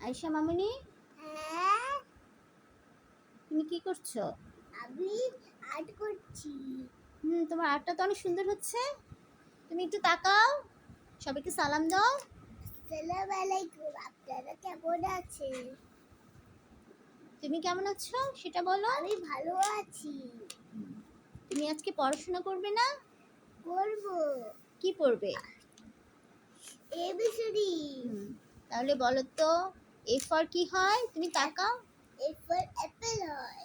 আয়শা মামুনি, হ্যাঁ, তুমি কি করছো? আমি আর্ট করছি। তোমার আর্টটা তো অনেক সুন্দর হচ্ছে। তুমি একটু তাকাও, সবাইকে সালাম দাও। আসসালামু আলাইকুম, আপনারা কেমন আছেন? তুমি কেমন আছো সেটা বলো। আমি ভালো আছি। তুমি আজকে পড়াশোনা করবে না? করবো। কি পড়বে? এবিসিডি। তাহলে বলো তো, এ ফর কি হয়? তুমি তাকাও। এ ফর অ্যাপেল হয়।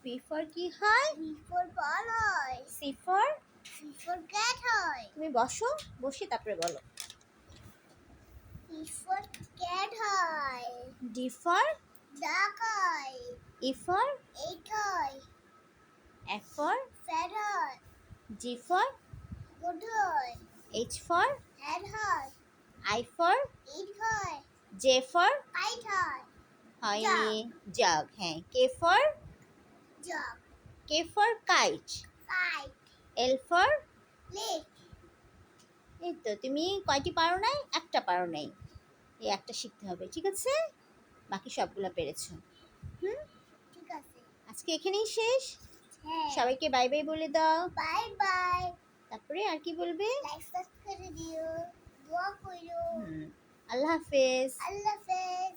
বি ফর কি হয়? বি ফর বল হয়। C for? C for cat হয়। তুমি বসো, বসে তারপরে বলো। ই ফর ক্যাট হয়। D for? ডাক হয়। E for? এইট হয়। F for? ফ্যাট হয়। G for? গুড হয়। H for? হ্যাড হয়। I for? ইট হয়। J for? কাইট হয়। হয়নি। জাগ। হ্যাঁ। K for? Jug. K for kite. Kite. L for? Lake. এই তো তুমি কয়টি পারো নাই? একটা পারো নাই। এই একটা শিখতে হবে, ঠিক আছে? বাকি সবগুলো পেরেছো। হুম, ঠিক আছে। আজকে এখানেই শেষ। হ্যাঁ। সবাইকে বাই বাই বলে দাও। Bye bye. তারপরে আর কি বলবে? লাইক সাবস্ক্রাইব করে দিও, দোয়া করো। আল্লাহ হাফেজ। আল্লাহ হাফেজ।